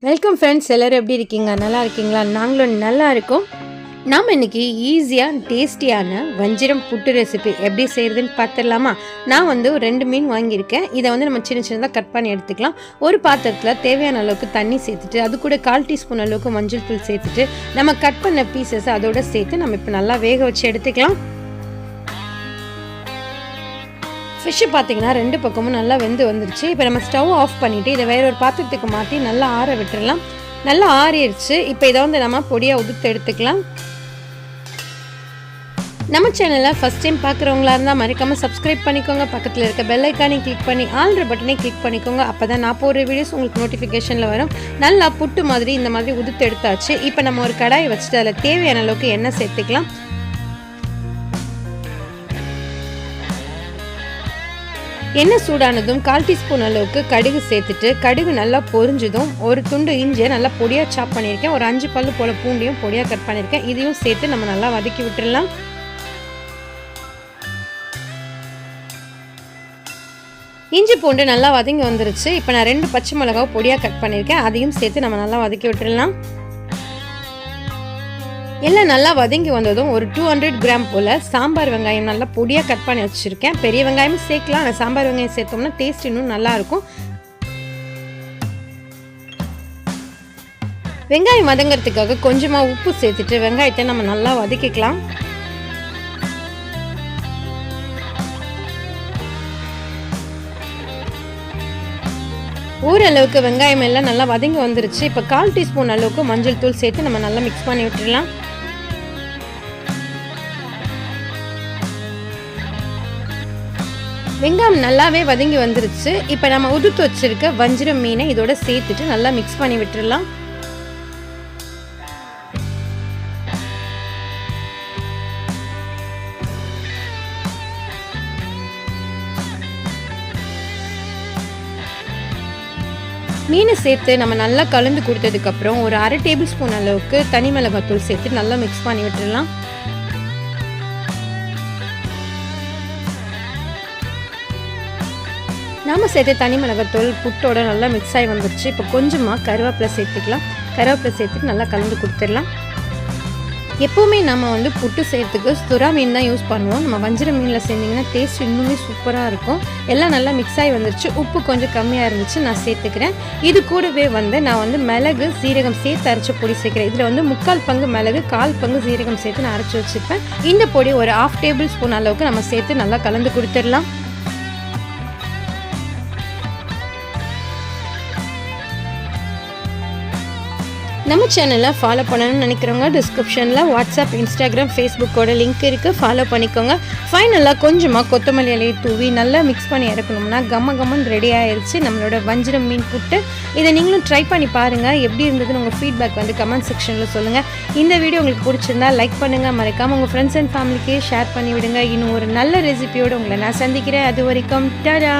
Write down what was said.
Welcome friends, எல்லோரும் எப்படி இருக்கீங்க? நல்லா இருக்கீங்களா? நாங்களும் நல்லா இருக்கோம். நாம் இன்றைக்கி ஈஸியாக டேஸ்டியான வஞ்சிரம் புட்டு ரெசிபி எப்படி செய்கிறதுன்னு பார்த்துடலாமா? நான் ஒரு 2 மீன் வாங்கியிருக்கேன். இதை நம்ம சின்ன சின்னதாக கட் பண்ணி எடுத்துக்கலாம். ஒரு பாத்திரத்தில் தேவையான அளவுக்கு தண்ணி சேர்த்துட்டு அது கூட 1/4 டீஸ்பூன் அளவுக்கு மஞ்சள் தூள் சேர்த்துட்டு நம்ம கட் பண்ண பீசஸ் அதோடு சேர்த்து நம்ம இப்போ நல்லா வேக வச்சு எடுத்துக்கலாம். ஃபிஷ்ஷு பார்த்திங்கன்னா 2 பக்கமும் நல்லா வெந்து வந்துருச்சு. இப்போ நம்ம ஸ்டவ் ஆஃப் பண்ணிவிட்டு இதை வேற ஒரு பாத்திரத்துக்கு மாற்றி நல்லா ஆற விட்டுடலாம். நல்லா ஆறிடுச்சு. இப்போ இதை நம்ம பொடியாக உதுத்து எடுத்துக்கலாம். நம்ம சேனலில் ஃபஸ்ட் டைம் பார்க்குறவங்களா இருந்தால் மறக்காமல் சப்ஸ்கிரைப் பண்ணிக்கோங்க. பக்கத்தில் இருக்க பெல் ஐக்கானை கிளிக் பண்ணி ஆல்ற பட்டனை கிளிக் பண்ணிக்கோங்க. அப்போ தான் நான் போடுற வீடியோஸ் உங்களுக்கு நோட்டிஃபிகேஷனில் வரும். நல்லா புட்டு மாதிரி இந்த மாதிரி உதுத்து எடுத்தாச்சு. இப்போ நம்ம ஒரு கடாயை வச்சுட்டு அதில் தேவையான அளவுக்கு எண்ணெய் சேர்த்துக்கலாம். எண்ணெய் சூடானதும் 1/4 டீஸ்பூன் அளவுக்கு கடுகு சேர்த்துட்டு கடுகு நல்லா பொரிஞ்சதும் ஒரு துண்டு இஞ்சியை நல்லா பொடியாக சாப் பண்ணியிருக்கேன். ஒரு 5 பல்லு போல் பூண்டையும் பொடியாக கட் பண்ணியிருக்கேன். இதையும் சேர்த்து நம்ம நல்லா வதக்கி விட்டுடலாம். இஞ்சி பூண்டு நல்லா வதங்கி வந்துருச்சு. இப்போ நான் 2 பச்சை மிளகாவை பொடியாக கட் பண்ணியிருக்கேன். அதையும் சேர்த்து நம்ம நல்லா வதக்கி விட்டுடலாம். எல்லாம் நல்லா வதங்கி வந்ததும் ஒரு 200 கிராம் போல் சாம்பார் வெங்காயம் நல்லா பொடியாக கட் பண்ணி வச்சுருக்கேன். பெரிய வெங்காயமும் சேர்க்கலாம். ஆனால் சாம்பார் வெங்காயம் சேர்த்தோம்னா டேஸ்ட் இன்னும் நல்லாயிருக்கும். வெங்காயம் வதங்கிறதுக்காக கொஞ்சமாக உப்பு சேர்த்துட்டு வெங்காயத்தை நம்ம நல்லா வதக்கிக்கலாம். ஓரளவுக்கு வெங்காயம் எல்லாம் நல்லா வதங்கி வந்துருச்சு. இப்போ 1/4 டீஸ்பூன் அளவுக்கு மஞ்சள் தூள் சேர்த்து நம்ம நல்லா மிக்ஸ் பண்ணி விட்டுடலாம். வெங்காயம் நல்லாவே வதங்கி வந்துருச்சு. இப்போ நம்ம உதுத்து வச்சிருக்க வஞ்சிரம் மீனை இதோட சேர்த்துட்டு நல்லா மிக்ஸ் பண்ணி விட்டுடலாம். மீனை சேர்த்து நம்ம நல்லா கலந்து கொடுத்ததுக்கப்புறம் ஒரு 1/2 டேபிள் ஸ்பூன் அளவுக்கு தனி மிளகாத்தூள் சேர்த்து நல்லா மிக்ஸ் பண்ணி விட்டுடலாம். நாம் சேர்த்து தனி மிளகாத்தூள் புட்டோட நல்லா மிக்ஸ் ஆகி வந்துருச்சு. இப்போ கொஞ்சமாக கருவேப்பிலை சேர்த்துக்கலாம். கருவேப்பிலை சேர்த்துட்டு நல்லா கலந்து கொடுத்துடலாம். எப்போவுமே நம்ம புட்டு செய்கிறதுக்கு சுறா மீன் தான் யூஸ் பண்ணுவோம். நம்ம வஞ்சிர மீனில் செஞ்சிங்கன்னா டேஸ்ட் இன்னுமே சூப்பராக இருக்கும். எல்லாம் நல்லா மிக்ஸ் ஆகி வந்துருச்சு. உப்பு கொஞ்சம் கம்மியாக இருந்துச்சு, நான் சேர்த்துக்கிறேன். இது கூடவே நான் மிளகு சீரகம் சேர்த்து அரைச்ச பொடி சேர்க்குறேன். இதில் 3/4 பங்கு மிளகு 1/4 பங்கு சீரகம் சேர்த்து நான் அரைச்சி வச்சுப்பேன். இந்த பொடி ஒரு 1/2 டேபிள் ஸ்பூன் அளவுக்கு நம்ம சேர்த்து நல்லா கலந்து கொடுத்துடலாம். நம்ம சேனலை ஃபாலோ பண்ணணும்னு நினைக்கிறவங்க டிஸ்கிரிப்ஷனில் வாட்ஸ்அப், இன்ஸ்டாகிராம், ஃபேஸ்புக்கோட லிங்க் இருக்குது, ஃபாலோ பண்ணிக்கோங்க. ஃபைனலாக கொஞ்சமாக கொத்தமல்லி இலையை தூவி நல்லா மிக்ஸ் பண்ணி இறக்கணும்னா கம்மன்னு ரெடி ஆயிடுச்சு நம்மளோட வஞ்சிரம் மீன் புட்டு. இதை நீங்களும் ட்ரை பண்ணி பாருங்கள். எப்படி இருந்ததுன்னு உங்கள் ஃபீட்பேக் கமெண்ட் செக்ஷனில் சொல்லுங்கள். இந்த வீடியோ உங்களுக்கு பிடிச்சிருந்தா லைக் பண்ணுங்கள். மறக்காமல் உங்கள் ஃப்ரெண்ட்ஸ் அண்ட் ஃபேமிலிக்கு ஷேர் பண்ணி விடுங்க. இன்னும் ஒரு நல்ல ரெசிபியோடு உங்களை நான் சந்திக்கிறேன். அது வரைக்கும் டாடா.